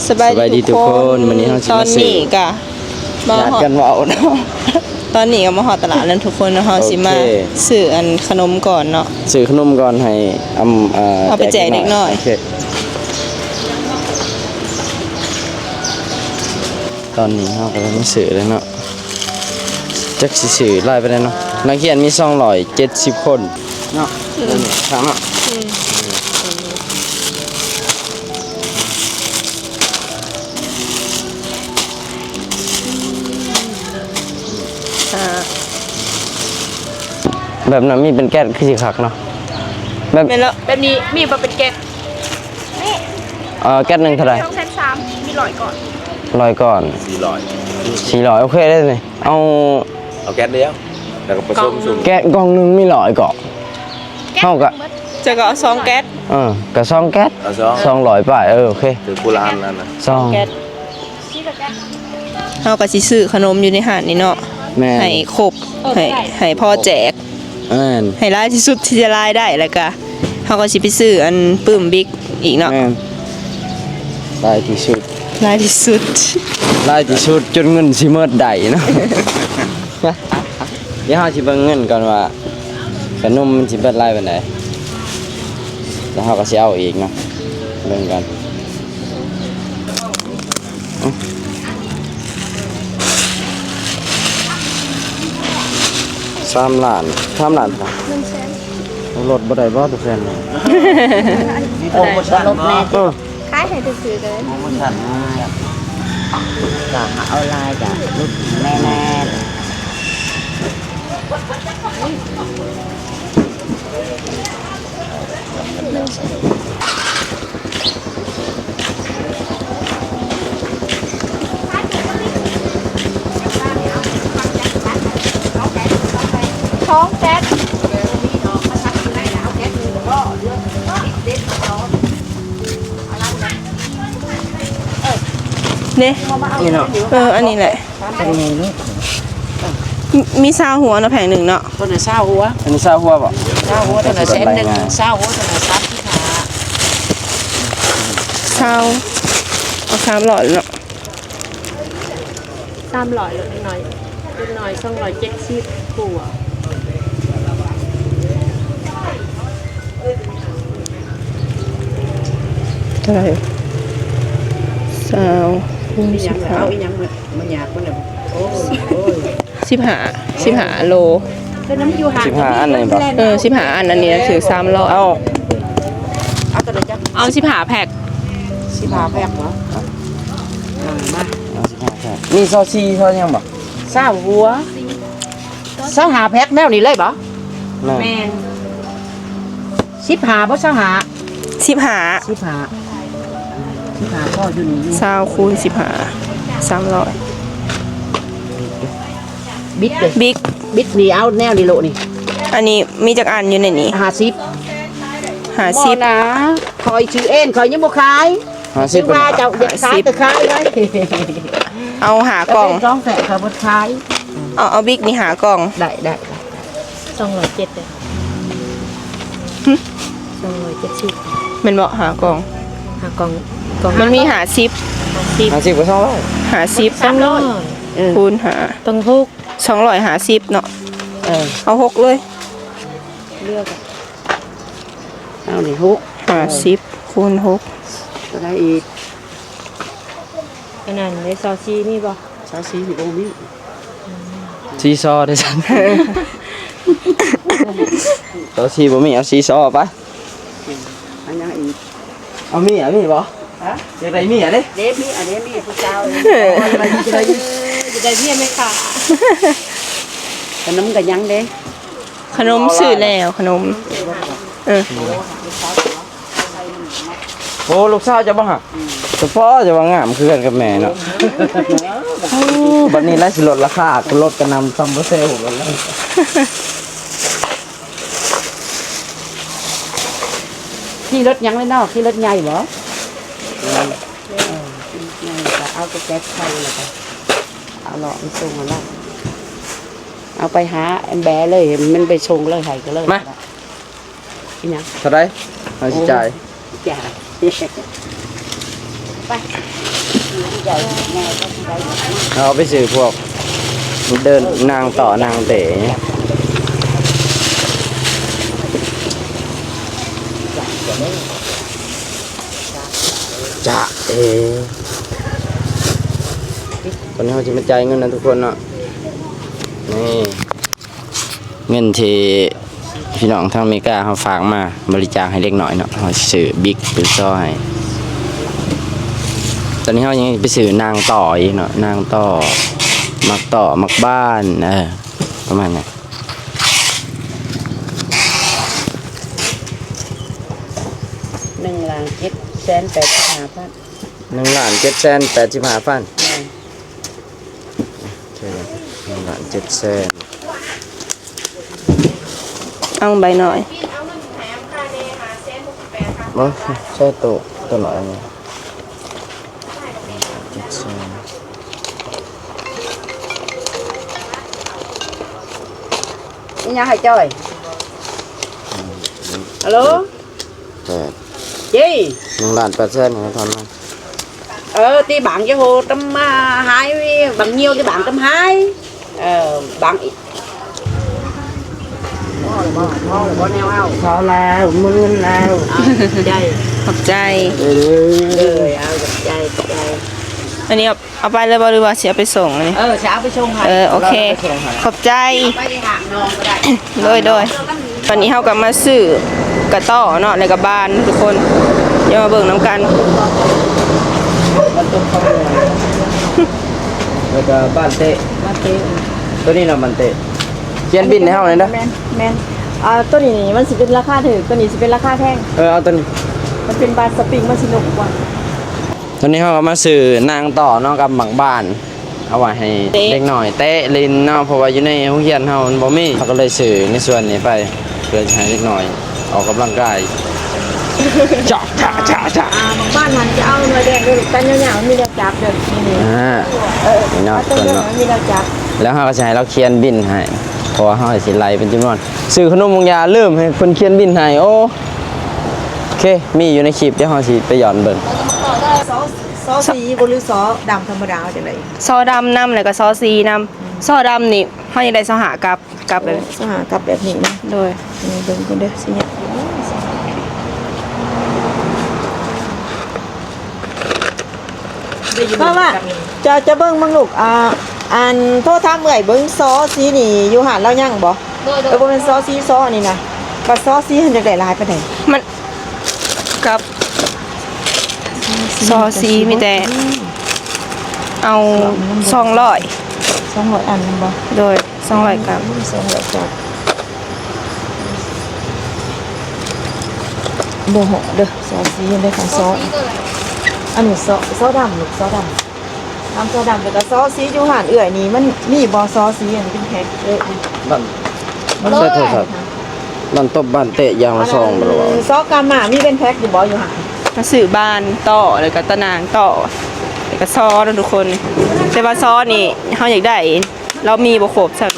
สบายดีทุกคนวันนี้เราจะมาซื้อมาหอดกันว่าเนาะตอนนี้ก็มาหอดตลาดแล้วทุกคนนะฮะสิมาซื้ออันขนมก่อนเนาะซื้อขนมก่อนให้เอาไปแจกเด็กน้อยตอนนี้เรากำลังซื้อเลยเนาะจักสิซื้อไล่ไปเลยเนาะนักเรียนมี270คนเนาะครับเนาะแบบนั้นมีเป็นแก๊สคือสิคักเนาะแบบนี้มีมาเป็นแก๊สนี่แก๊สหนึ่งเท่าไหร่2,300มี100ก่อนก่อน400โอเคได้เลยเอาแก๊สเดียวแล้วก็ผสมสุ่มแก๊สกล่องนึงมี100ก่อนเท่ากับจะก็2แก๊สกับ2แก๊ส200บาทโอเคถือกุลานนั่นนะ2แก๊สเฮาก็สิซื้อขนมอยู่ในห้างนี่เนาะให้ครบให้พอแจกให้รายที่สุดที่จะรายได้แล้วก็เฮาก็สิไปซื้ออันปื้มบิ๊กอีกเนาะรายที่สุดจนเงินสิหมดได้เนาะเดี๋ยวเฮาสิเบิ่งเงินก่อนว่าขนมมันสิเบิดรายปานใดแล้วเฮาก็สิเอาอีกเนาะเบิ่งกัน3 ล้านครับรถบ่ได้บ่ทุกแฟนโอ้บ่ชันแม่ขายให้ซื้อๆเลยบ่ชันก็เอาลายจ้ะลูกแม่ท้องแก๊สนี่เนาะอันนี้แหละมีซาหัวเนาะแผงหนึ่งเนาะตัวน่ะ20หัวอันนี้ซาหัวบ่20หัวตัวน่ะ100,000 20หัวตัวน่ะซาวเอา300เนาะ300เลยหน่อย270หัวเท่าไหร่คูณ15เอาอีหยังมันยากคนน่ะโอ้15โลแล้วน้ำอยู่ห่าง15อันไหนบ่15อันนี้ถือ300เอาตัวใดจ๊ะเอา15แพ็ค15แพ็คเหรอมาเอา15แพ็คมีซอสซอสยังบ่20หัว25แพ็คแนวนี้เลยบ่แม่น15บ่15ก็อยู่นี่20คูณ15 300บิ๊กเลยบิ๊กนี่เอาแนวนี้โลนี่อันนี้มีจักอันอยู่ในนี้50นะคอยชื่อเอ็นคอยยังบ่ขาย50ว่าเจ้าอยากขายก็ขายเลยเอาหากล่อง2แสนค่ะบ่ขายเอาบิ๊กนี่หากล่องได้207เลย270มันบ่หากล่องมันมี50ก็200คูณ5ต้อง250เนาะเอา6เลยเลือกเอานี่50คูณ6ก็ได้อีกอันนั้นในซอซีนี่บ่ซอซีโอ้มีซีซอได้ซั่นซอซีบ่มีเอาซีซอไปอันยังอีกเอามีบ่ฮะอยากได้มีอ่ะเด้อันนี้มีผู้เจ้าจะได้เมียไหมค่ะขนมกันยังเด้ขนมซื้อแล้วขนมโอ้ลูกสาวจะบ่ฮะเฉพาะจะว่างามคือกันกับแม่เนาะบัดนี้ไล่สิลดราคาลดกันนำซัมเบอร์เซลกันแล้วขี่รถยังเลยเนาะขี่รถใหญ่บ่เอาไปแก๊สไฟเลยไปเอาหลอดไปส่งมาแล้วเอาไปหาแอมแบเลยมันไปชงเลยไห้ก็เลยมาอีหยังเท่าไรเอาสิจ่ายไป เอาไปซื้อพวกเดินนางต่อนางเต๋จะคนนี้เขาจะมาจ่ายเงินนะทุกคนเนาะนี่เงินที่พี่น้องทางอเมริกาเขาฝากมาบริจาคให้เล็กหน่อยเนาะเขาซื้อบิ๊กเป็นซอยตอนนี้เขายังไปซื้อนางต่ออีกเนาะนางต่อมักต่อมักบ้านประมาณนี้1,785,000 1,785,000ใช่1,700,000เอาใบหน่อย บ่ใช่ตัวหน่อยนี่นี่ยังให้จ้อยฮัลโหลจี1,800,000นะทอนมาthì bạn cái hồ trăm hai bằng nhiêu thì bạn trăm hai bạn ít có neo ao sao là mưa nào chay ขอบใจ đời ao chay อันนี้เอาไปเลยบ่หรือว่าสิเอาไปส่งอันนี้ sẽ phải xong โอเค ขอบใจ phải đi hàng non cái này โดยตอนนี้เฮาก็มาซื้อกระต่อเนาะแล้วก็บ้านทุกคนอย่ามาเบิ่งน้ำกัน แล้วก็บ้านเตะ mà thì ตัวนี้เราะบ้านเตะเขียนบินให้เฮาหน่อยนะ แมนตัวนี้มันสิเป็นราคาถือตัวนี้สิเป็นราคาแพง เอาตัวนี้ มันเป็นบาสปริงมันสิหนุกกว่า ตอนนี้เขาก็มาซื้อนางต่อเนาะกับหมักบ้านเอาไว้ให้เด็กหน่อยเตะลินเนาะเพราะว่าอยู่ในโรงเรียนเฮามันบ่มีเขาก็เลยซื้อในส่วนนี้ไปเพื่อให้เด็กหน่อยออกกำลังกายจ้า บ้านมันจะเอาหน่วยแดงด้วยกันยาวๆมีแนวจับเด้อนี่ นี่เนาะ ตัว ส่วน เดียว เนาะ มันมีแนวจับ แล้วเขาก็จะให้เราเขียนบินให้เพราะว่าเขาสิไล่เป็นจำนวนซื้อขนมบางอย่างลืมให้คนเขียนบินให้โอเคมีอยู่ในคลิปเดี๋ยวเขาสิไปหย่อนเบิ่ง ซอสีบ่หรือซอดำธรรมดาจังได๋ ซอดำนำแล้วก็ซอซีนำซอดำนี่เฮายังได้ซอหากลับเลย สหกับแบบนี้นะ โดย นี่เบิ่งกันเด้อสิเนี่ยเพราะว่าจะเบิ่งมังลูกอันโทษถามเมื่อยเบิ่งซอสีนี่อยู่หาดแล้วยังบ่บ่แม่นซอสีซออันนี้นะก็ซอสีเห็นจังได๋หลายปานใด มันกับซอซีมีแต่เอา200 200อันบ่ โดย200กรัม 200จับบ่เหาะเด้อซอสีเด้อค่ะซออันนี้ซอดำลูกซอดำซอดำแล้วก็ซอสีอยู่หานเอื้อยนี่มันมีบ่ซอสีอันนี้เป็นแพ็คบ้านใช่โทรศัพท์บ้านตบบ้านเตะยางละซองบ่รู้ว่า ซอกามามีเป็นแพ็คอยู่บ่อยู่หาน มาซื้อบ้านต่อแล้วก็ตะนางต่อแล้วก็ซอนะทุกคนแต่ว่าซอนี่เฮาอยากได้เรามีบ่ครบซั่น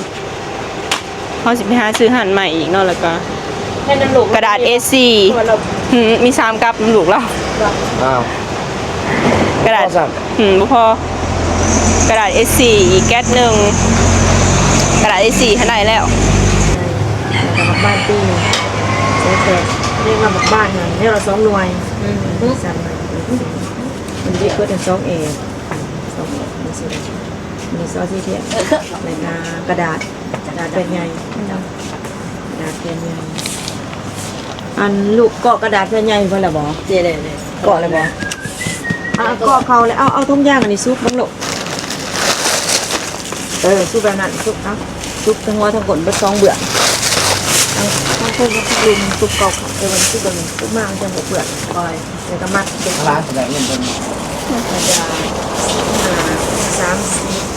เฮาสิไปหาซื้อหันใหม่อีกเนาะแล้วก็ แค่นั้นลูก กระดาษ A4 มี3กับลูกเรา อ้าว กระดาษ พอสั่ง บ่พอกระดาษ A4 อีกแก๊สหนึ่งกระดาษ A4 ให้ได้แล้ว กับบ้านตีใส่แพ็คเรียกว่าบ้านนั่นเรียกว่า2หน่วยสั่นมันดีกว่าแต่2เอ2นี่สิมีซอสที่เทียบแล้วก็กระดาษเป็นไงกระดาษเป็นไงอันลูกเกาะกระดาษเป็นไงเพิ่นล่ะบ่เจ๊ได้เกาะเลยบ่เกาะเขาแล้วเอาทุ่งย่างอันนี้ซุปบังลูกซุปแบบนั้นซุปเอาซุปทั้งหัวทั้งก้นเบิด2เบื่อทั้งเพิ่นก็ลุมซุปเกาะมันซุปแบบนี้ซุปมากจังบ่เบื่อปล่อยแล้วก็มัดเป็น ร้านแสดงเงินเป็น กระดาษ30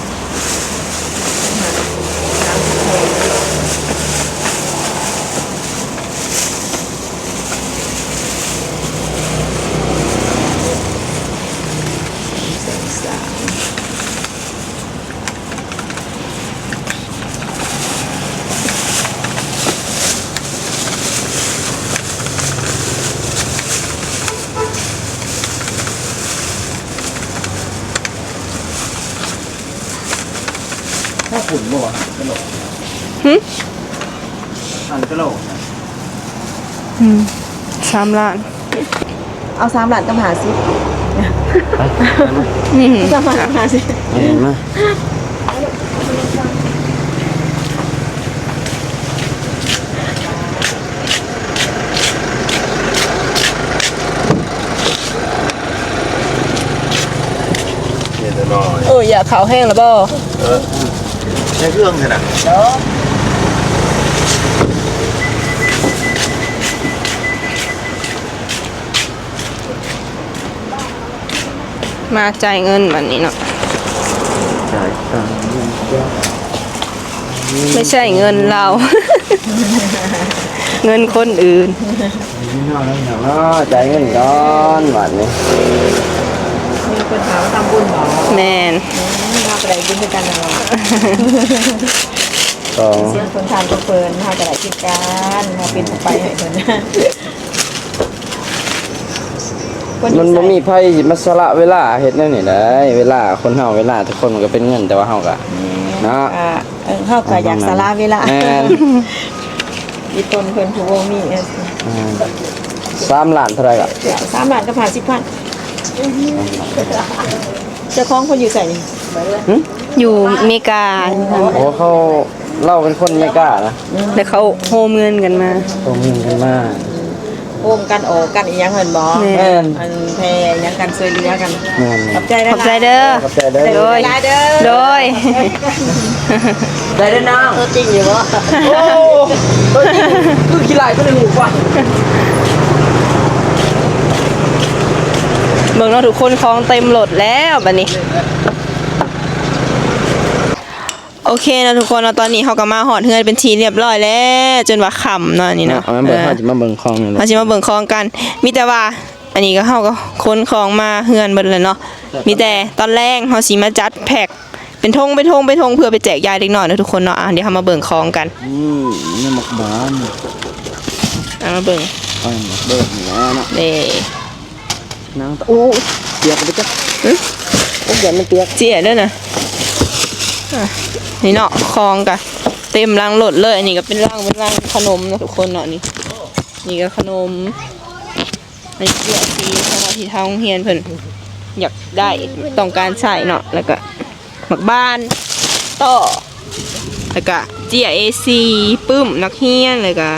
ถ้าขุนบ่วะกระโหลก หึ อันกระโหลก 3 ล้าน เอา3 ล้านกับ50 อืม 3 ล้านกับ50 เห็นไหม เนี่ยจะน้อย โอ้ยอย่าขาวแห้งแล้วบ่ ใช้เครื่องขนาด มาจ่ายเงินแบบนี้เนาะ จ่ายตังค์เงินเจ้า ไม่ใช่เงินเรา เงินคนอื่น นี่นอนแล้วอย่างเนาะจ่ายเงินก่อนหวานนี่ มีคนถามว่าทำบุญบ่ แมน เราก็ได้บุญด้วยกันนะ สอง เสียงคนทานก็เพิ่นเฮาก็ได้คิดกันเฮาเป็นผู้ไปให้เพิ่น มันบ่มีไผสิมาสละเวลาเฮ็ดแนวนี้ได้เวลาคนเฮาเวลาทุกคนมันก็เป็นเงินแต่ว่าเฮาก็เนาะ เฮาก็อยากสละเวลา แม่น อีตนเพิ่นผู้บ่มี3 ล้านเท่าไหร่ก็ 3 ล้านกับ50,000เจ้าของเพิ่นอยู่ไสนี่ อยู่อเมริกา โอ้เขาเล่าเป็นคนไม่กล้านะ แล้วเขาโฮมเงินกันมา ตรงเงินกันมาก โอมกันออกกันอีหยังเพิ่นบ่ แม่น อันแพ้หยังกันช่วยเหลือกัน แม่น ขอบใจนะ ขอบใจเด้อ ขอบใจเด้อ โดย เด้อ โดย ได้เด้อน้อง ตัวจริงอยู่บ่ โอ้ตัวจริงคือขี้ลายก็เลยหูกว่า เบิ่งเนาะทุกคนของเต็มรถแล้วบัดนี้ โอเคนะทุกคนเนาะตอนนี้เขาก็มาหอดเฮือนเป็นทีเรียบร้อยแล้วจนว่าค่ำเนาะอันนี่เนาะ เอามาเบิ่งเขาจะมาเบิ่งคลองนี่แหละ เขาสิมาเบิ่งของกัน มีแต่ว่า อันนี้ก็เขาก็ค้นของมาเฮือนเบิดเลยเนาะมีแต่ตอนแรกเขาสิมาจัดแพ็คเป็นธงเพื่อไปแจกยายเด็กน้อยนะทุกคนเนาะอ่ะเดี๋ยวเขามาเบิ่งของกัน นี่หมักบาน เอามาเบิ่ง ไปหมักเบิ่งแล้วเนาะ เด้ น้ำตาโอ้เปียกไปจ้ะโอ้ยมันเปียก เจี๊ยด้วยนะอ่ะนี่เนาะของกะเต็มรังรถเลยอันนี้ก็เป็นรังขนมนะทุกคนเนาะนี่ก็ขนมอันนี้เจี๊ยซีสำหรับที่ทางโรงเรียนเพิ่นอยากได้ต้องการใช้เนาะแล้วก็หมักบ้านต่อแล้วก็เจี๊ยเอซีปึ้มนักเรียนแล้วก็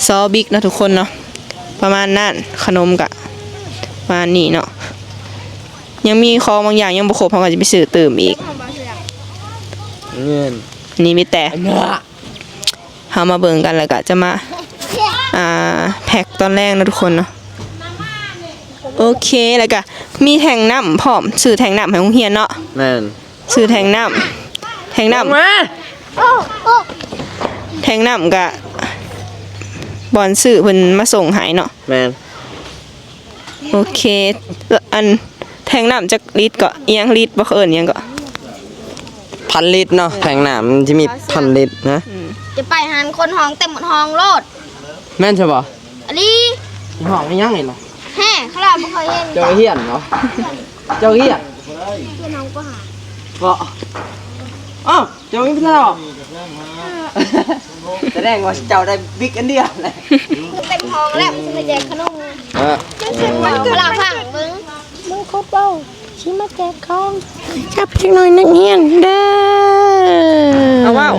ซอบิ๊กนะทุกคนเนาะประมาณนั้นขนมกะประมาณนี้เนาะยังมีของบางอย่างยังบ่ครบเขาก็จะไปซื้อเติมอีก เงิน นี่มีแต่เฮามาเบิ่งกันแล้วก็จะมาแพ็คตอนแรกนะทุกคนเนาะโอเคแล้วก็มีแทงน้ำพร้อมซื้อแทงน้ำให้โรงเรียนเนาะ แม่น ซื้อแทงน้ำมาแทงน้ำกะบอลซื้อเพิ่นมาส่งให้เนาะ แม่น โอเคอันแทงน้ำจักลิตรก็อีหยังลิตรบ่เอิ้นอีหยังก็ 1,000 ลิตรเนาะแทงน้ำที่มี1,000 ลิตรนะ จะไปหันคนห้องเต็มหมดห้องโลด แม่นใช่ป่ะ อันนี้ ห้องไม่ยังไงเนาะ แฮ่เขาเราไม่เคยเห็น เจ้าเฮียนเนาะเจ้าเฮียน เพื่อนน้องก็หา บ่อ้าวเจ้ามีพี่น้องแสดงว่าเจ้าได้บิ๊กอันเดียวเลย เต็มห้องแล้วมันจะมาแจกขนม อ่ะ มันก็เราฟังมึง มึงโคตรเบ้าชิมาแจกของจับจักหน่อยนักเรียนเด้อเอาว้าว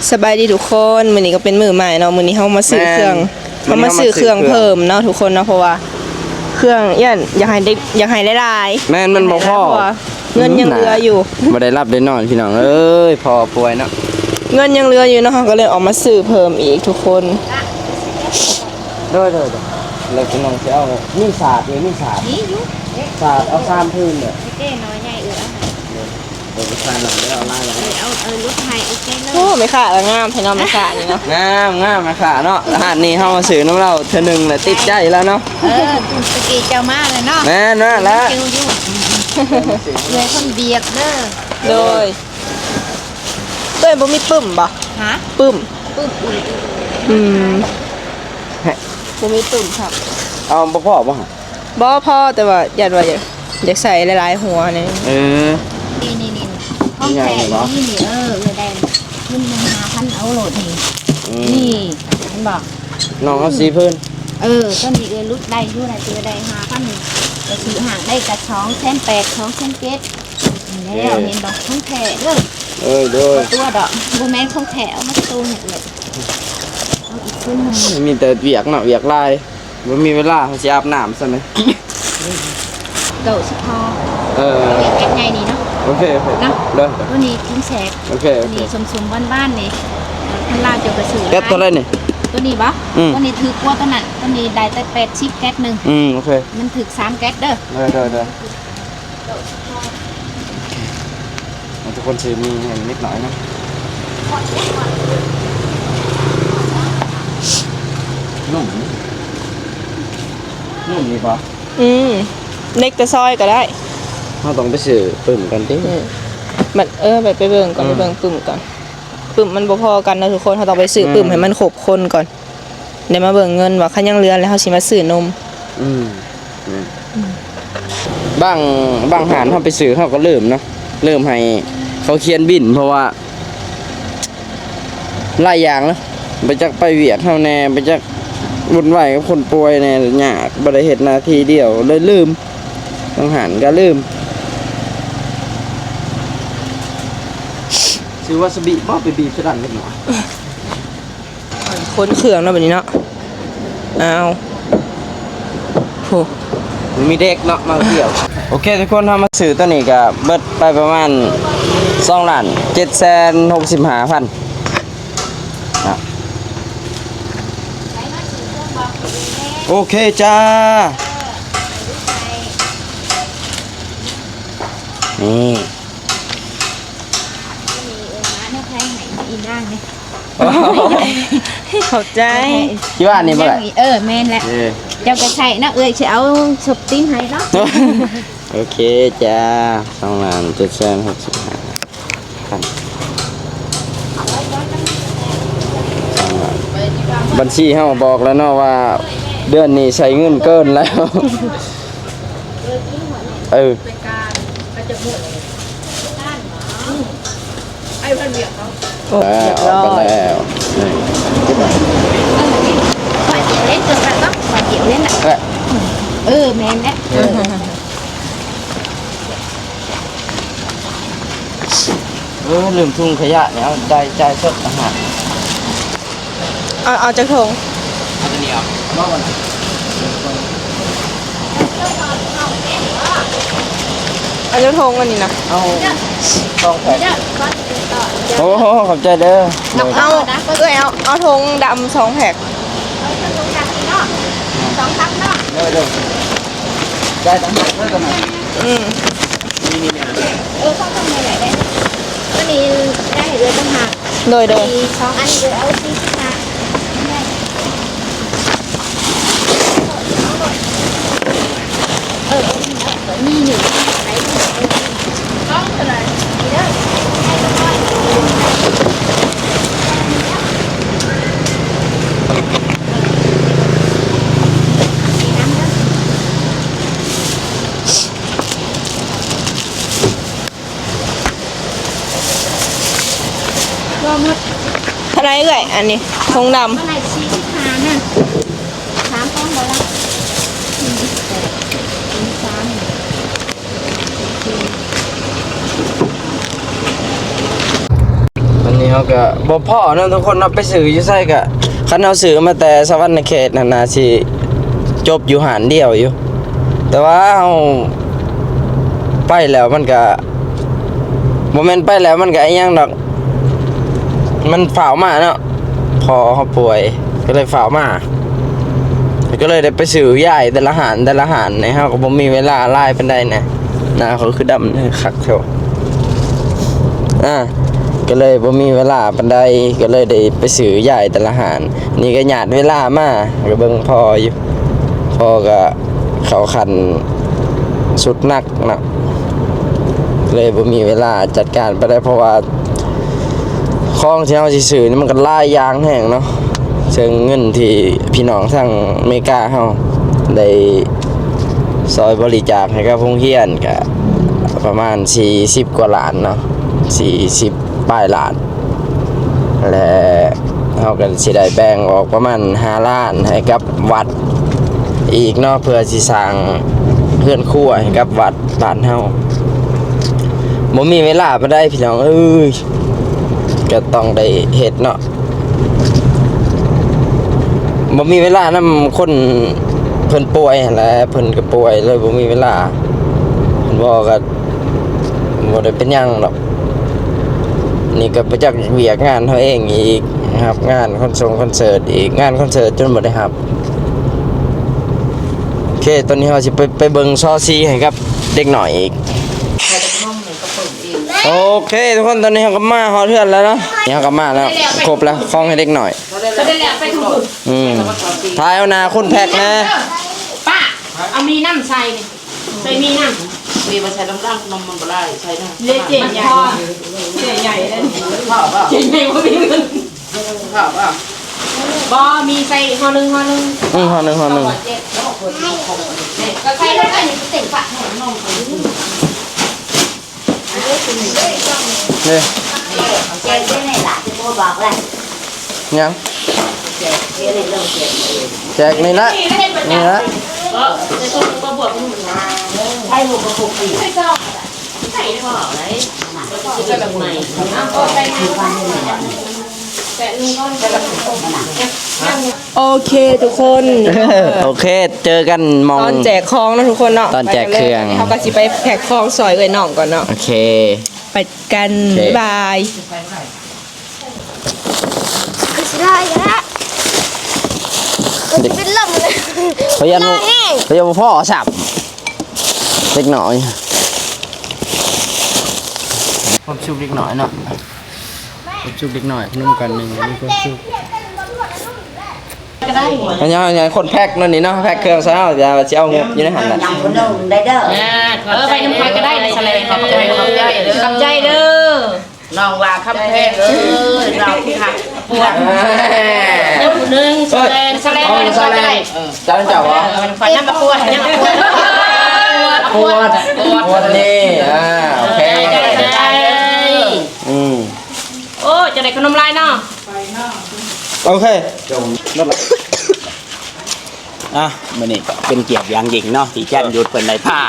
สบายดีทุกคนมื้อนี้ก็เป็นมื้อใหม่เนาะมื้อนี้เฮามาซื้อเครื่องเฮามาซื้อเครื่องเพิ่มเนาะทุกคนเนาะเพราะว่าเครื่องอยากให้ได้หลายๆ แม่นมันบ่พอ เพราะว่าเงินยังเหลืออยู่ บ่ได้รับได้นอนพี่น้องเอ้ยพอป่วยเนาะ เงินยังเหลืออยู่เนาะก็เลยออกมาซื้อเพิ่มอีกทุกคน เด้อแล้วพี่น้องสิเอามีสาดเองมีสาดสาดเอาซ้ำพื้นเนี่ย เจ้น้อยใหญ่เดี๋ยวสาดหลังได้เอาลายหลัง เอารถไทยโอเคเลย โอ้ไม่ค่ะงามให้น้องไม่ค่ะนี่เนาะ งามนะค่ะเนาะรหัสนี้เฮามาซื้อน้ำเราเทื่อหนึงแหละติดใจแล้วเนาะ ตะกี้เจ้ามาเลยเนาะ แม่นว่าแล้ว คิวอยู่เลยคนเบียกเด้อ โดยเต้ยบ่มีปึ้มบ่ ฮะ ปึ้ม ปึ๊บอุ้ย อืมบ่มีปึ้มครับ เอาบ่พอบ่ฮะ บ่พอแต่ว่าอยากใส่หลายๆหัวนี่ เออ นี่ ของ ใหญ่ แท้ นี่บ่ นี่เลยได้ขึ้น1,500เอาโหลดนี่ อืม นี่เห็นบอก น้องเอาสีเพิ่น ต้นนี้ลุดได้อยู่ไหนตัวได้5,000ก็ซื้อห่างได้กับ2,800 2,700แล้วเห็นดอกของแท้เด้อ โดย ตัวดอกบ่แม่นของแท้เอามาตูนเลยเอาอีกขึ้นหนึ่ง มีแต่เวียกเนาะเวียกลายบ่มีเวลาสิอาบน้ำซะไหม เก่าสิพอ เออ แกงไงนี่เนาะ โอเคโอเค เนาะ เด้อ ตัวนี้กินแสก โอเค ตัวนี้สมๆบ้านๆนี่ท่านลาวจะไปซื้อ แก๊สเท่าไหร่นี่ ตัวนี้บ่ อืม ตัวนี้ถือกว่าตัวนั้นตัวนี้ได้แต่80แก๊สหนึง โอเค มันถือ3แก๊สเด้อ ได้ทุกคนซื้อมีให้นิดหน่อยนะนุ่มนี่ปะ เล็กแต่ซอยก็ได้ เราต้องไปซื้อปึ่มกันดิ มันไปเบิ่งก่อนไปเบิ่งปึ่มก่อนปึ่มมันบ่พอกันนะทุกคนเขาต้องไปซื้อปึ่มให้มันครบคนก่อนเดี๋ยวมาเบิ่งเงินว่าคันยังเหลือแล้วเขาสิมาซื้อนม บางหารเขาไปซื้อเขาก็เริ่มเนาะเริ่มให้เขาเขียนบินเพราะว่าหลายอย่างเนาะไปจักไปเวียดเท่าแน่ไปจักวุ่นวายกับคนป่วยแน่ยากบ่ได้เฮ็ดหน้าที่เดียวเลยลืมบางหารก็ลืมซื้อวาซาบิบ่ไปบีบซะดันนิดหน่อย คนเครื่องเนาะแบบนี้เนาะเอาโห มีเด็กเนาะมาเที่ยวโอเคทุกคนทำมาซื้อตัวนี้ก็เบิดไปประมาณ2,765,000โอเคจ้านี่ มาเนาะใครให้อีนางนี่ เข้าใจ คิดว่านี่บ่ได้ แม่นแหละ เออ เจ้าก็ใส่เนาะสิเอาสบติ้งให้เนาะ โอเคจ้า2,765,000บัญชีเฮาบอกแล้วเนาะว่าเดือนนี้ใช้เงินเกินแล้ว เออ โอ้เรียบ เอา ร้อ ไป ย แล้ว ปล่อยเดี๋ยวเล่นเกินกันเนาะปล่อยเดี๋ยวเล่นอ่ะแม่นแหละ ลืมทุ่งขยะเนี่ยเอาใจสดอาหาร เอาจากทง เอาตัวนี้เอาบ้าวัน เอาจากทงอันนี้นะ เอาต้องแพ็ค เด้อก่อนจะต่อ โอ้โหขอบใจเด้อ เอาทงดำ2แพ็ค เอาจะลงดังเนาะ2 ครั้งเนาะ เด้อได้ตั้งแต่เมื่อกันไหน นี่ ต้องทำอะไรได้ตัวนี้ได้เลยต้องหัก โดย มี2 อันเลยเอาที่หักนี่หนึ่งใช้ต้องเท่าไหร่เด้อให้ตัวน้อยรวมหมด เท่าไหรเอ่ยอันนี้ทงด เมื่อไหร่ชี้ที่หาน่ะ3 ต้องบ่ละอันนี้เขาก็บ่พ่อนะทุกคนเอาไปซื้ออยู่ไสก็คันเอาซื้อมาแต่สวรรค์เขตนั่นน่ะสิจบอยู่หารเดียวอยู่ แต่ว่าเฮาไปแล้วมันก็บ่แม่นไปแล้วมันก็อีหยังดอกมันฝ่าวมาเนาะพอเขาป่วยก็เลยฝ่าวมาก็เลยได้ไปซื้อยายแต่ละหารในเฮาก็บ่มีเวลาไล่ปานใดนะหน้าเขาคือดำคักเท่าก็เลยบ่มีเวลาปานใดก็เลยได้ไปซื้อยายแต่ละหารนี่ก็หยาดเวลามาก็เบิ่งพออยู่พอก็เขาคันสุดหนักเนาะเลยบ่มีเวลาจัดการไปได้เพราะว่าของที่เฮาสิซื้อนี่มันก็หลายอย่างแฮงเนาะซึ่งเงินที่พี่น้องทางอเมริกาเฮาได้ซอยบริจาคให้กับโรงเรียนก็ประมาณ40 กว่าล้านเนาะ 40ปลายล้านและเขาก็สิได้แบ่งออกประมาณ5ล้านให้กับวัดอีกเนาะเพื่อสิสร้างเพื่อนครัวให้กับวัดบ้านเฮาบ่มีเวลาบ่ได้พี่น้องเอ้ยก็ต้องได้เฮ็ดเนาะบ่มีเวลานำคนเพิ่นป่วยหั่นแหละเพิ่นก็ป่วยเลยบ่มีเวลาเพิ่นบอกก็บ่ได้เป็นหยังหรอกนี่ก็ไปจักเวียกงานเฮาเองอีกนะครับงานคอนเสิร์ตอีกงานคอนเสิร์ตจนบ่ได้รับโอเคตอนนี้เฮาสิไปเบิ่งซอซีให้กับเด็กหน่อยอีกโอเคทุกคนตอนนี้เราก็มาฮอดเทือนแล้วเนาะนี่เราก็มาแล้วครบแล้วคล้องให้เด็กหน่อยทายเอานาคุณแพ็กนะ ป้าเอามีน้ำใส่นี่ใส่มีน้ำมีมาใส่น้ำร่างนมมันก็ได้ใส่น้ำเจ๊ใหญ่เจ๊ใหญ่เลยข้าวเจ๊ใหญ่ว่ามีเงินข้าวบอมีใส่ห่อหนึ่งห่อหนึ่งก็ใส่แล้วก็เต็มฝักให้น้อง นี่ แกได้ไหนล่ะจะโทรบอกเลย ยังแจกนี่ละนี่ละ จะต้องมาบวกมันใช่หมูกระปุกอีกใช่ก็ใส่ข้าวไหนจะแบบไหนก็ใส่โอเคทุกคน โอเคเจอกันมอง ตอนแจกของนะทุกคนเนาะ ตอนแจกเครื่อง เขาก็สิไปแพ็คของซอยเอ้ยน้องก่อนเนาะ โอเค ไปกันบ๊ายบาย ได้แล้วเป็นลมเลย พยันพ่อสับเล็กหน่อยความชุบเล็กหน่อยเนาะความชุบเล็กหน่อยนุ่มกันหนึ่งนี่ความชุบอันนี้คนแพ็คนั่นนี่เนาะแพ็คเครื่องซะเอาจะเอางบอยู่ในหันแหละ ยังคนนึงได้เด้อไปน้ำพายก็ได้ในทะเลขอบใจเด้อน้องว่าคำแพงเราค่ะปวดเจ้าผู้นึงแสลงก็ได้ เจ้าเจ้าวะ ไฟน้ำมาปวดยังปวดนี่โอเค ได้โอ้จะได้ขนมลายเนาะ โอเค มื้อนี้เป็นเกียรติอย่างยิ่งเนาะที่แจ้นหยุดเพิ่นได้ผ้า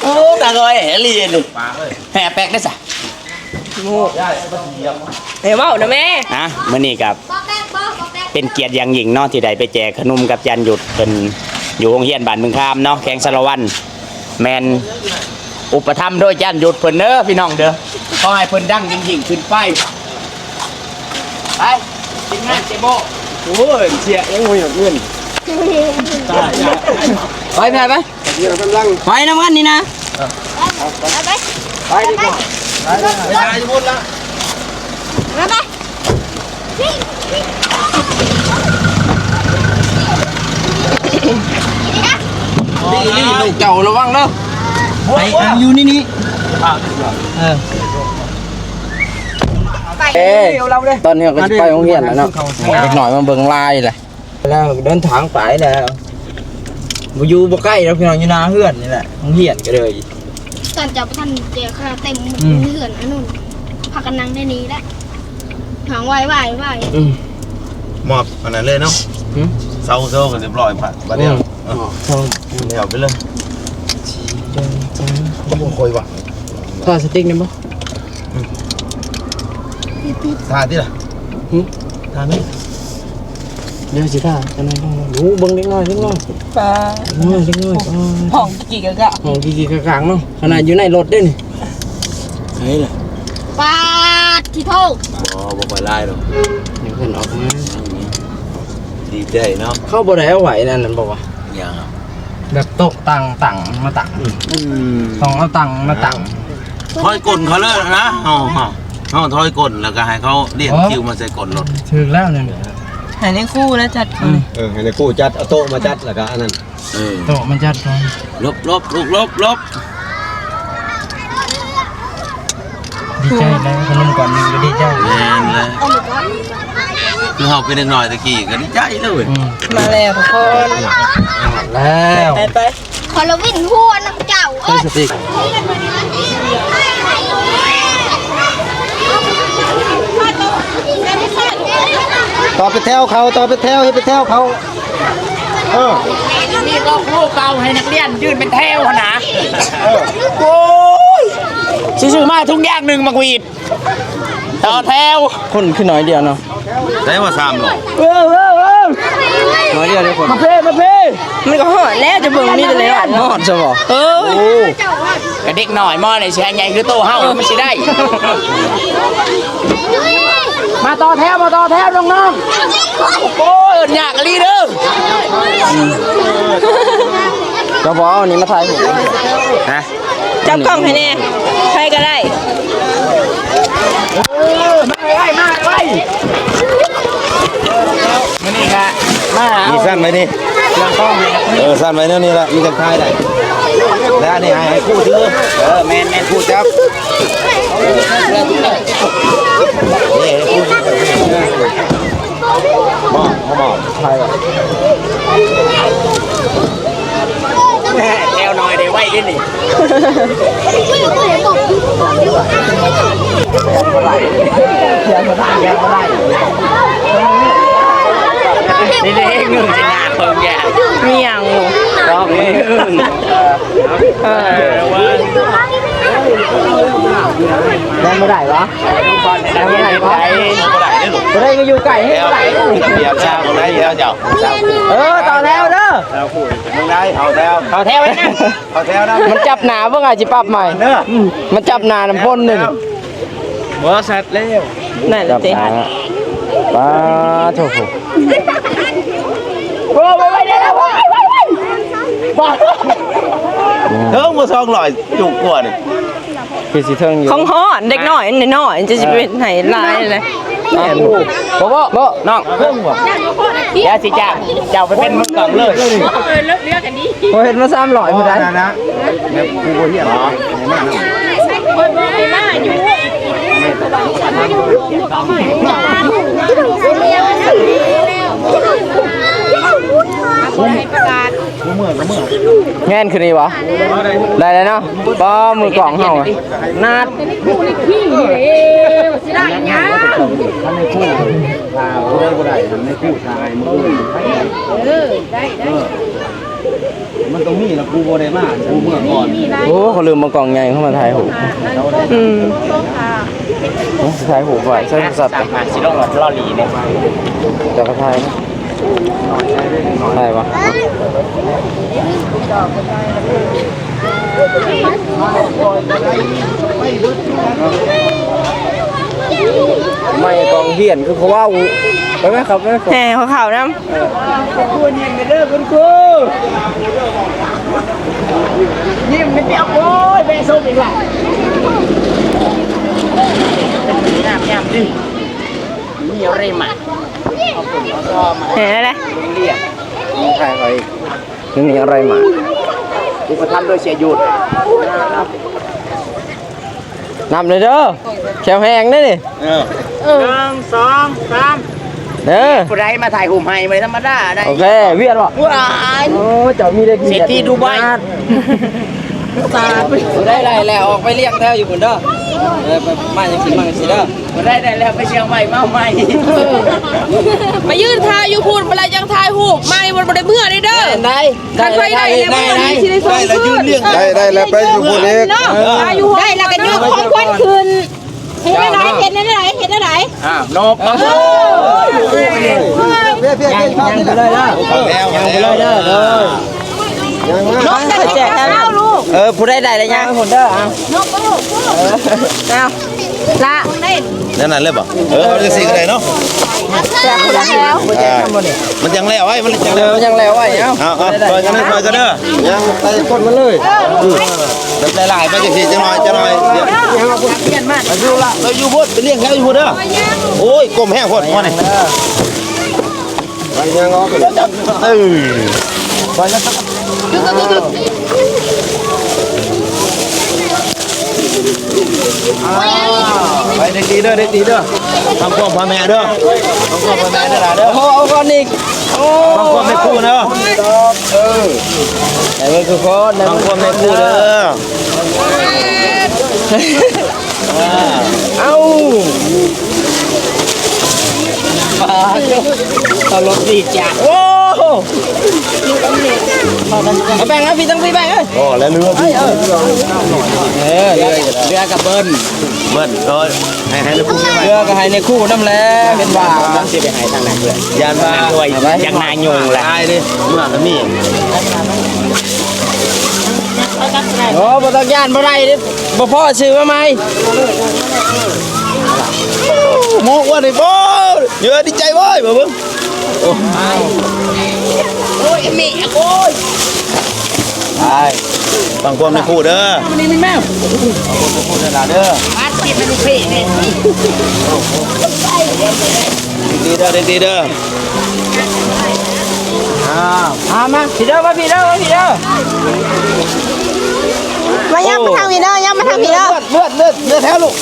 โอ้ตาก้อยเฮลีนี่แห่แปลกได้ซะ เดี๋ยวเว้านะแม่ มื้อนี้กับเป็นเกียรติอย่างยิ่งเนาะที่ได้ไปแจกขนมกับจันหยุดเพิ่นอยู่โรงเรียนบ้านเมืองคามเนาะแข้งสารวันแม่นอุปถัมภ์โดยจันหยุดเพิ่นเด้อพี่น้องเด้อขอให้เพิ่นดังยิ่งๆขึ้นไปทีมงานเจโบโอ้ยเสียยังบ่อยากเงินไปแพ้ไปไปน้ำกันนี่นะไปดีกว่าไปจะพูดละนี่ลูกเจ้าระวังเด้อไปอยู่นี่ตอนนี้ก็จะไปโรงเรียนแล้วเนาะเด็กหน่อยมาเบิ่งลายเลยแล้วเดินทางไปแล้วบ่อยู่บ่ใกล้แล้วพี่น้องอยู่นาเฮือนนี่แหละโรงเรียนก็เลย ตอนจับท่านเจอข้าเต็มเหือนอันนู้นพากันนั่งได้นี้แล้วหางไหวมอบอันนั้นเลยเนาะเซากันเรียบร้อยป่ะบัดเดียวเดี๋ยวไปเลยบ่ค่อยว่ะ ท่าสติ๊กนี่บ่ ทาที่ล่ะทาไหม เดี๋ยวสิท่ากันหน่อยดูเบิ่งเล็กน้อยปลา เล็กน้อย ห้องกี่กะกะ ห้องกี่ๆกลางๆเนาะขนาดอยู่ในรถด้วยนี่เฮ้ยล่ะ ปาที่โทษ บ่ค่อยไล่หรอก เดี๋ยวเพิ่นออกมา ดีใจเนาะ เข้าบ่ได้เอาไหวนั่นบอกว่า ยังครับ แบบตกตังมาตังต้องเอาตังมาตัง ถอยกลเขาเลยนะเขาถอยกลแล้วก็ให้เขาเรียกคิวมาใส่กลรถ ถึงแล้วเนี่ย หายในคู่แล้วจัดเขา ให้ในกู้จัดเอาโต๊ะมาจัดแล้วก็อันนั้น โตมันจัดก่อน ลบลูกลบ ดีใจแล้วขนมก่อนนี่ก็ดีใจ แม่นเลยคือเขาเป็นเด็กน้อยตะกี้ก็ดีใจเลย มาแล้วทุกคน แล้ว ไป ขอเราวิ่งหัวน้ำเจ้า ใส่สติ๊ก เ ไปแถวเขาต่อไปแถวให้ไปแถวเขานี่ก็ครูเก่าให้นักเรียนยืนเป็นแถวนะโอ้ยซื้อมาทุกอย่างหนึ่งมาวีดต่อแถว คนขึ้นน้อยเดียวเนาะ ได้ว่า3หรอ น้อยเดียวเลยคน มันก็หอดแล้วจะเบิ่งนี่เลยอ่ะ นอนใช่ป่ะ เออ กับเด็กหน่อยมอเลยแชร์ใหญ่คือโตเฮาไม่ใช่ได้ มาต่อแถวน้องๆโอ้ยอยากลีเด้อ ก็บอกเอาอันนี้มาถ่ายผม ฮะ จับกล้องให้แน่ใครก็ได้ มาไว้มานี่ค่ะมา มีสั้นไหมนี่สั้นไหมเนี่ยนี่ละมีจังทายได้แล้วนี่ให้คู่ถือแมนพูดจับ นี่ให้คู่บอกถ่ายแบบ แถวหน่อยได้ไว้ดินี่นี่เองเงินจะงานเพิ่มแย่ มีอย่างหนู รอบนี้ได้ไม่ได้วะ ได้ไม่ได้ไป จะได้ก็อยู่ไก่ให้ไก่ เบียร์ชาคนไหนเจ้าเจ้า ต่อแล้วเด้อ มึงได้เอาแถว เอาแถวไว้นะ เอาแถวนะ มันจับหนาเพื่อไงจิปรับใหม่มันจับหนาน้ำพ่นหนึ่ง บ่สัตว์แล้ว นั่นแห จั ละ บ เต้ หนาป้าโถ โอ้ไปได้แล้วไปบอก เทิงบ่200จุกกว่านี่ คือสีเทิงอยู่ ของหอดเด็กน้อยน้อยจะเป็นไหนลายเลย บ่ น้องเพิ่งบอกยาสิจ้าเจ้าไปเป็นมือกล่องเลย พอเห็นมา300ผู้ใด นะแม่กูบ่เหี้ยหรอแง่นคือนี่วะได้แล้วเนาะป้อมือกล่องเฮานาดมันต้องมีแล้วกูบ่ได้มากูเมื่อก่อน โอ้เขาลืมมากล่องใหญ่เข้ามาถ่ายหูถ่ายหูไว้ใช่สัตว์ สั่งมาสิลงหลอดล่อหลีเนี่ย จะกระทายถ่ายวะไม่กองเหียนคือเขาว่าไปไหมครับ แห่ขาวๆน้ำ ยิ้มไม่เปียกโอ้ยแม่ส้มอีกแล้วน้ำดินี่อะไรมาเอาผมเอาซอมา แห่อะไร เรียก ถ่ายไปนี่มีอะไรมา อุปธรรมโดยเสียหยุด นำเลยเด้อแขวแหงได้ดิ 1 2 3 เด้อ ผู้ใดมาถ่ายหุ่มให้ไม่ธรรมดาได้ โอเคเวียนวะ ว้าย โอ้เจ้ามีได้ เศรษฐีดูไบ ได้แล้วออกไปเรียกแถวอยู่คนเด้อมาอย่างสิมาอย่างสิเด้อ ผู้ใดได้แล้วไปเชียงใหม่เมาใหม่ มายืนทายอยู่พูดเวลายังทายหูบไม่บนบนเมื่อได้เด้อ ได้ คันไฟได้แล้วมันมีที่ได้ส่ง แล้วยืนเรียงได้แล้วไปอยู่คนเล็ก เนาะทายอยู่ได้แล้วก็ยืนของควันคืนเห็นได้ไหนเห็นได้ไหนเห็นได้ไหน นบ เพี้ยเลยนะ เอาแล้วเอาแล้ว น้องจะแจกแล้วลูก ผู้ได้ได้เลยยังคนเด้ออ่ะ นกก็ลูก เอาละ นั่นเลยบ่เอาจังซี่ก็ได้เนาะ แจกคนละแล้ว มันยังแล้วไว้มันยัง เดี๋ แล้ ยว วยังแล้วไว้เอ้า เอาซอยกันเด้อซอยกันเด้อ ยังไปก้นมาเลย แบบหลายๆไปจังซี่จังหน่อยจังหน่อยเดี๋ยวอยู่ละเราอยู่พุ่นไปเลี้ยงแถวอยู่พุ่นเด้อโอ้ยกลมแห้งพุ่นมานี่ ไปยังออกไป ไปเด็กดีเด้อเด็กดีเด้อทำความพ่อแม่เด้อทำความพ่อแม่เด้อล่ะเด้อ โอ้เอาก่อนอีก ทำความแม่คู่เด้อ ไอ้เว้ยคือคน ทำความแม่คู่เด้อ เอ้า ตลกดีจ้ะโอ้โหแบ่งนะพี่ต้องพี่แบ่งเอ้ย อ๋อแล้วเรือพี่ เรือกับเบิ้ล เบิ้ลเออให้ลูกคู่ เรือกับไฮในคู่น้ำแล้วเป็นว่าต้องสิไปหายทางไหนเพื่อน ยานมา ด้วยยังนายยงแหละ ตายดิเมื่อกันนี่ โอ้บ่ต้องย่านบ่ได้เด้บ่พ่อชื่อว่าไหม หมูว่าดิบ่เยอะดีใจเว้ยบ่เบิ่ง โอ้ยแม่โอ้ย ไปฟังความในคู่เด้อ นี่มีแม่ คู่เด้อล่ะเด้อ บ้านติดเป็นเพ่เนี่ย ดีเด้อดีเด้อมาพี่เด้อมาพี่เด้อมาพี่เด้อ มาย่ำมาทางพี่เด้อย่ำมาทางพี่เด้อ เลือดแถวลูก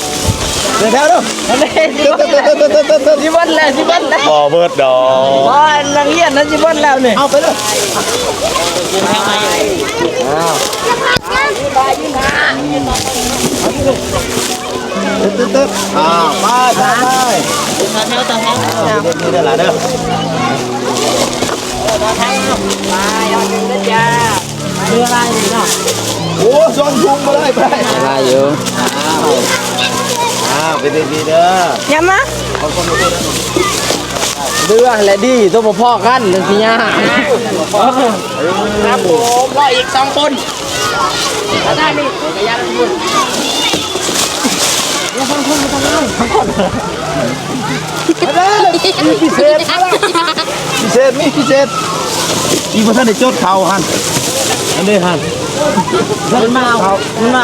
เลือดแถวเด้อ สิเบิ้ลแล้วสิเบิ้ลแล้ว บ่เบิดดอก บ่นักเรียนนั้นสิเบิ้ลแล้วนี่ เอาไปเลยตึ๊ดไปดีเด้อล่ะเด้อโอ้ซ้อนชุงมาเลยไป มาอยู่ ไปดีเด้อย่ ำมา เรือแหละดีตัวพ่อกันจังสิยา ครับผมรออีก2คนได้นี่กระยาบุญ พิเศษพิเศษอีพวกท่านได้จดเขาหันอันนี้หัน มันมา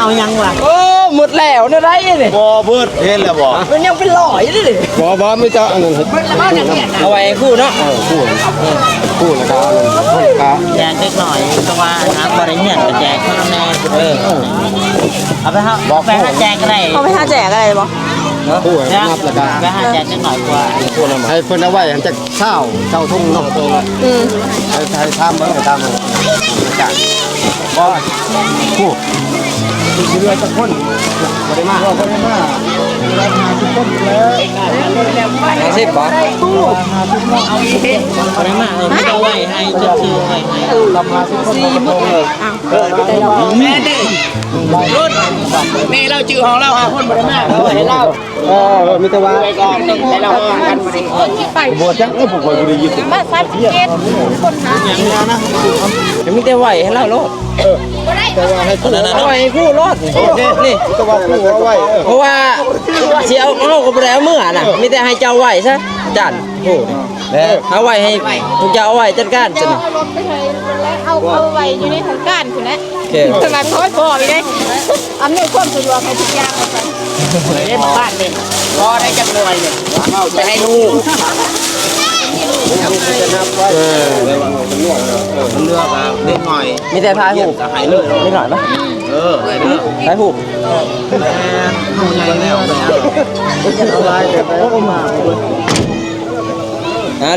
เอายังวะโอ้หมดแล้วนะได้นี่ บ่เบิดเห็นแล้วบ่ มันยังเป็นร้อยเลยดิ บ่ไม่จะอันนั้น เอาไว้คู่เนาะ คู่นะครับอันนั้นครับ แจกเล็กหน่อยเพราะว่าทางบริเวณก็แจกข้างในเอาไปครับไปหาแจกก็ได้ เขาไปหาแจกอะไรบ่ คู่นับแล้วก็ ไปหาแจกเล็กหน่อยกว่า ให้เพิ่นเอาไว้หันจากเช้าทุ่งเนาะ อืม ให้ทำเบิ่งให้ทำจ้ะบ่คู่สิเรือจะคนบ่ได้มาบ่ได้มาเราหาทุกคนแล้ว 50บ่ เอาอีกทีบริมาไม่เอาไว้ให้จะซื้อไว้ให้ เรามาทุกคน แม่นี่รุ่นนี่เราจื้อของเราคนบริมาเราให้เรา มีแต่ว่า ไปก่อนให้เรากันบริ บ่จังผมบ่ได้ยิน มาซัดเกตคนหา ยังมีแต่ไหวให้เราโลด แต่ว่าให้คู่ เอาไว้ให้คู่โลดนี่ แต่ว่าคู่เอาไว้ เพราะว่าสิเอาก็บ่ได้เอามื้อน่ะมีแต่ให้เจ้าไหวซะจันโอ้เอาไว้ให้พวกเจ้าเอาไว้จัดการจัง เอารถไปเลยแล้วเอาไว้อยู่ในทางการคุณนะ โอเค ทนายพ่อบอกเลยอำนวยความสะดวกให้ทุกอย่างเลย เล่นบ้านเลยรอได้จักหน่วยเนี่ยไปให้ลูก มันเลือกเล็กหน่อย มีแต่ทายหูก จะหายเลย นิดหน่อยปะ ไปเด้อ ทายหูก ผู้ใหญ่แล้วไป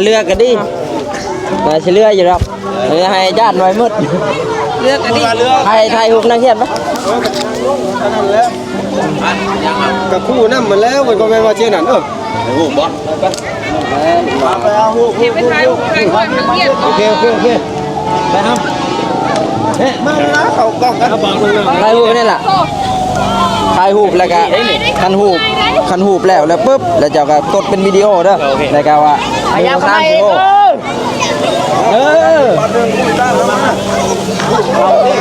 เลือกกันดิมาสิเลือกอยู่หรอกให้ญาติไว้หมด เลือกกันดิ ให้ทายหูกนักเขียนปะ กับคู่นำมันแล้วมันก็แม่นว่าเช่นนั้นไอ้หูบ่ไปเอาหู ไปถ่ายรูปถ่ายก่อนเงียบ โอเคไปครับเฮ้มาแล้วเขากล้องกัน ทายหูกนี่แหละทายหูกแล้วก็คันหูกแล้วปุ๊บแล้วเจ้าก็กดเป็นวิดีโอเด้อแล้วก็ว่า3วิดีโอ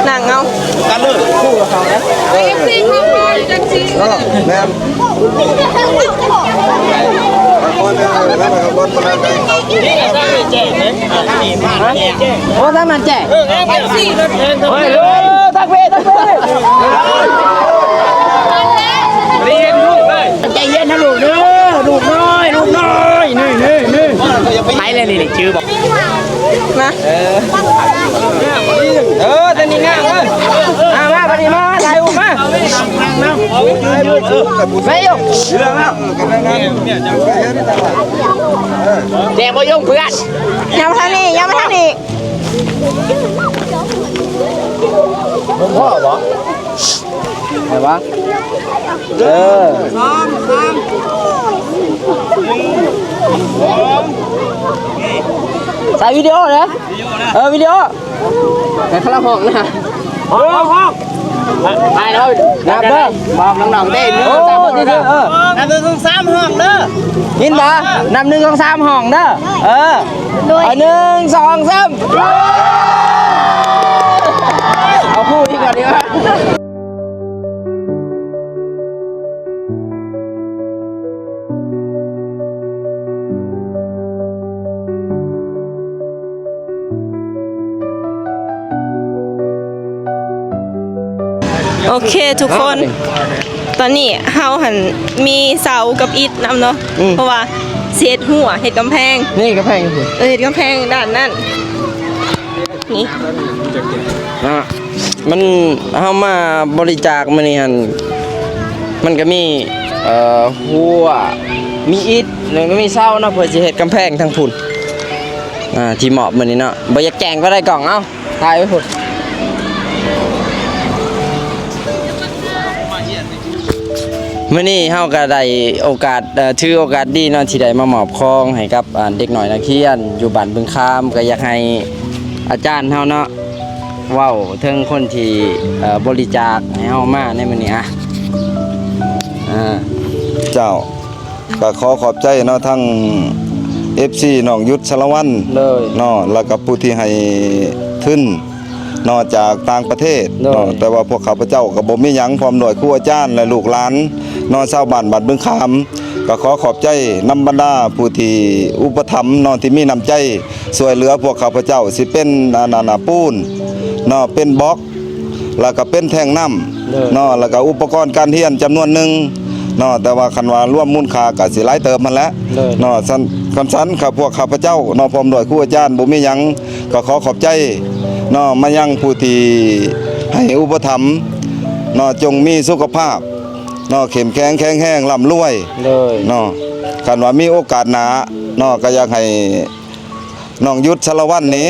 หนังเอา กันเลย ไอ้ซีเขาพออยู่จังซี แม่คนแล้วมันก็บดมาได้ โอ้ถ้ามันแจก ไอ้ซีรถเดิน เฮ้ยทักเวเรียนลูกเลย ใจเย็นนะลูกเด้อลูกน้อยนี่ไปเลยนี่ชื่อบอก นะ แต่นี่ง่ายเลยมาปฏิมาถ่ายรูปมาไม่ยก แดงบ่ยงเพื่อน ย่ำมาทางนี้ย่ำมาทางนี้ พ่อบ่ ไหนวะ ใส่วิดีโอเลยวิดีโอแต่พลังห้องนะห้องไปแล้วนับเด้อบอกน้องๆเต้น1 2 3นับ1 2 3ห้องเด้อยินบ่นับ1 2 3ห้องเด้อ1 2 3เอาพูดดีกว่าดีกว่าโอเคทุกคนตอนนี้เฮาหันมีเสากับอิฐนำเนาะเพราะว่าเศษหัวเฮ็ดกำแพง นี่กระแพงสิ เฮ็ดกำแพงด้านนั้นนี่ มันเฮามาบริจาคมื้อนี้หั่นมันก็มีหัวมีอิฐแล้วก็มีเสาเนาะเพื่อสิเฮ็ดกำแพงทั้งพุ่นที่เหมาะมื้อนี้เนาะบ่อยากแกล้งก็ได้กล่องเอ้าถ่ายไว้พุ่นมื้อนี้เฮาก็ได้โอกาสถือโอกาสดีเนาะที่ได้มามอบของให้กับเด็กน้อยนักเรียนอยู่บ้านบึงคามก็อยากให้อาจารย์เฮาเนาะเว้าถึงคนที่บริจาคให้เฮามาในมื้อนี้เจ้าก็ขอขอบใจเนาะทั้ง FC น้องยุทธสารวัตร เลย เนาะแล้วก็ผู้ที่ให้ทุนนอกจากต่างประเทศเนาะแต่ว่าพวกข้าพเจ้าก็บ่มีหยังพร้อมด้วยครูอาจารย์และลูกหลานเนาะชาวบ้านบ้านบึงคามก็ขอขอบใจนำบรรดาผู้ที่อุปถัมภ์เนาะที่มีน้ำใจช่วยเหลือพวกข้าพเจ้าสิเป็นปูนเนาะเป็นบล็อกแล้วก็เป็นแท่งน้ำเนาะแล้วก็อุปกรณ์การเรียนจำนวนหนึงเนาะแต่ว่าคันว่าร่วมมูลค่าก็สิหลายเติมมันแหละเนาะคำสันครับพวกข้าพเจ้าเนาะพร้อมด้วยครูอาจารย์บ่มีหยังก็ขอขอบใจเนาะมายังผู้ที่ให้อุปถัมภ์เนาะจงมีสุขภาพเนาะเข้มแข็งแข็งแรงร่ำรวยเนาะคันว่ามีโอกาสหน้าเนาะก็อยากให้น้องยุทธสารวัตรนี้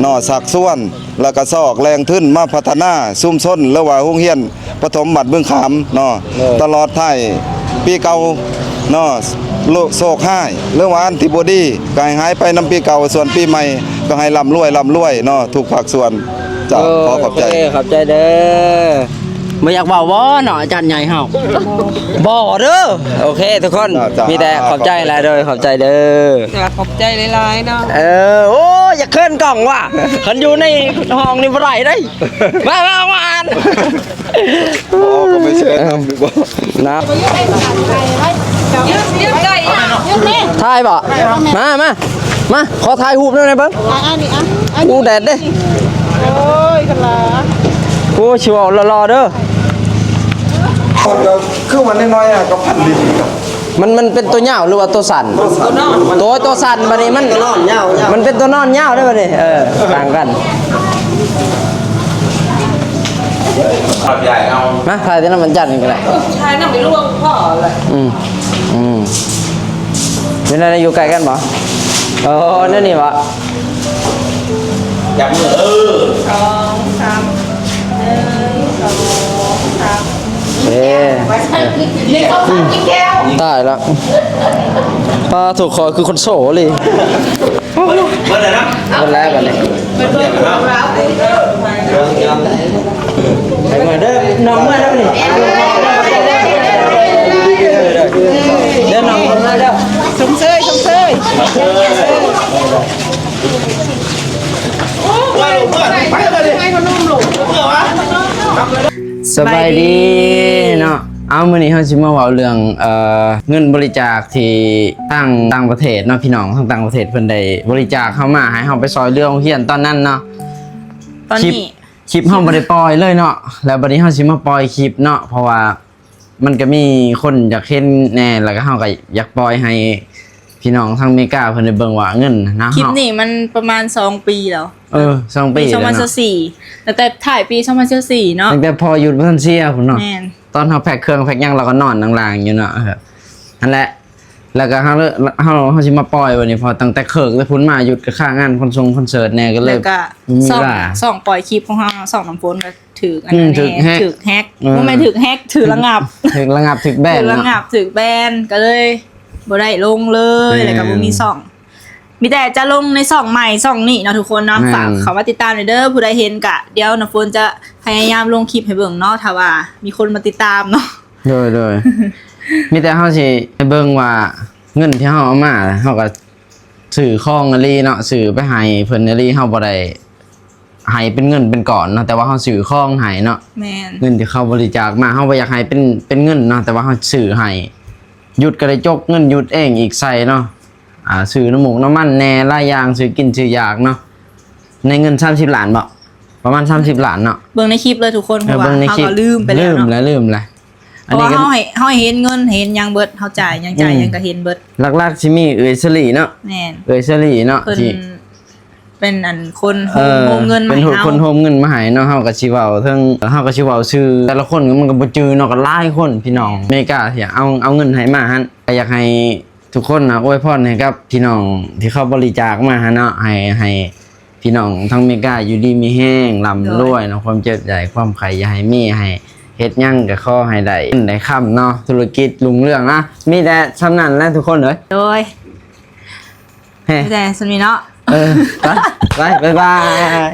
เนาะสักส่วนแล้วก็ซอกแรงทึ้นมาพัฒนาซุ่มซ้นระหว่างโรงเรียนปฐมบัดบึงขามเนาะตลอดท้ายปีเก่าเนาะโศกหายหรือว่าอันติบอดีก็ให้หายไปนำปีเก่าส่วนปีใหม่ก็ให้ร่ำรวยเนาะทุกภาคส่วนจ้ะขอขอบใจ ขอบใจเด้อไม่อยากบอกว่าเนาะอาจารย์ใหญ่เฮาบ่เด้อโอเคทุกคนมีแต่ขอบใจหลายเด้อขอบใจเด้อ ขอบใจหลายๆเนาะ โอ้อย่าเคลื่อนกล่องว่ะคันอยู่ในห้องนี่บ่ได้ได้มาอ่าน ก็ไม่เชิญดีกว่า นะ ยืดไก่ยืดนี่ ถ่ายบ่มาขอถ่ายรูปหน่อยนะเบิ่งกูแดดเด้โอ้ยกันล่ะกูชิวรอเด้อ คนก็คือมันน้อยๆก็พันลิ้นกับ มันเป็นตัวเหย้าหรือว่าตัวสั่นตัวสั่นบัดนี้มันนอนเหย้ามันเป็นตัวนอนเหย้าได้บัดนี้ต่างกันมาถ่ายแต่น้ำมันจันทร์กันเลย ชายนั่งไปล่วงพ่อเลย เป็นอะไรอยู่ไกลกันบ่นั่นนี่บ่ จับมือ2 3 1 2 3 ตายแล้วปลาถูกคอคือคนโสเลย เมื่อไหร่นะ วันแรกกันเลยไปมาเด้อน้องเมื่อแล้วนี่เด้อน้องเมื่อแล้ว ชมเชย สบายดีเนาะเอามื้อนี้เฮาสิมาเว้าเรื่องเงินบริจาคที่ต่างประเทศเนาะพี่น้องทั้งต่างประเทศเพิ่นได้บริจาคเข้ามาให้เฮาไปซอยเรือโรงเรียนตอนนั้นเนาะ ตอนนี้ คลิปเฮาบ่ได้ปล่อยเลยเนาะแล้วบัดนี้เฮาสิมาปล่อยคลิปเนาะเพราะว่ามันก็มีคนอยากเห็นแน่แล้วก็เฮาก็อยากปล่อยให้พี่น้องทางอเมริกาเพิ่นได้เบิ่งว่าเงินนะ คลิปนี้มันประมาณ2ปีแล้ว2 ปีแล้วเนาะ 2024แต่ถ่ายปี2024เนาะ ตั้งแต่พอหยุดบ่ทันเสียพุ่นเนาะ แม่น ตอนเฮาแพ็คเครื่องแพ็คหยังเราก็นอนล่างๆอยู่เนาะนั่นแหละแล้วก็เฮาสิมาปล่อยวันนี้พอตั้งแต่เคิกแต่พุ่นมาหยุดกับค่างานคอนเสิร์ตแน่ก็เลย แล้วก็ มีเวลา ส่องปล่อยคลิปของเฮาส่องน้ำฝนก็ถืออันนั้น ถือแฮก ถือแฮกบ่แม่นถือแฮกถือระงับ ถึงระงับถึงแบน ถือระ เนาะ งับถือแบนก็เลยบ่ได้ลงเลยแล้วก็บ่มีส่อง มีแต่จะลงใน2ใหม่2นี่เนาะทุกคนเนาะฝากเขามาติดตามหน่อยเด้อผู้ใดเห็นกะเดี๋ยวน้ำฝนจะพยายามลงคลิปให้เบิ่งเนาะถ้าว่ามีคนมาติดตามเนาะ โดย มีแต่เฮาสิให้เบิ่งว่าเงินที่เฮาเอามาเฮาก็ซื้อของอลีเนาะซื้อไปให้เพิ่นอลีเฮาบ่ได้ให้เป็นเงินเป็นก้อนเนาะแต่ว่าเฮาซื้อของให้เนาะ แม่น เงินที่เขาบริจาคมาเฮาบ่อยากให้เป็นเงินเนาะแต่ว่าเฮาซื้อให้หยุดก็ได้จกเงินหยุดเองอีกใส่เนาะซื้อน้ำหมูกน้ำมันแหน่หลายอย่างซื้อกินซื้อยากเนาะในเงิน30ล้านบ่ประมาณ30ล้านเนาะ เบิ่งในคลิปเลยทุกคนเพราะว่า เบิ่งใน เขา คลิป ก็ลืมไปแล้วเนาะ ลืมแล้ว เพ อัน ราะ นี้ ว่า ก็ เฮาเห็นเงินเห็นหยังเบิดเฮาจ่ายหยังก็เห็นเบิด หลักๆสิมีเอยสลีเนาะ แม่น เอยสลีเนาะ เพิ่น ที่ เป็นอันคนโฮมเงินมา เป็น ให้ คน เฮา โฮมเงินมาให้เนาะเฮาก็สิเว้าเทิงเฮาก็สิเว้าชื่อแต่ละคนมันก็บ่จือเนาะก็หลายคนพี่น้องอเมริกาที่เอาเงินให้มาหั่นก็อยากให้ทุกคนนะอวยพรให้กับพี่น้องที่เขาบริจาคมาหั่นเนาะให้พี่น้องทั้งอเมริกาอยู่ดีมีแห้งร่ำรวยเนาะความเจ็บใหญ่ความไขอย่าให้มีให้เฮ็ดหยังก็ขอให้ได้ค่ำเนาะธุรกิจรุ่งเรืองนะมีแต่สำนั้นแหละทุกคนเอ้ย โดย เฮ้ แต่สมีเนาะ ไปบ๊ายบาย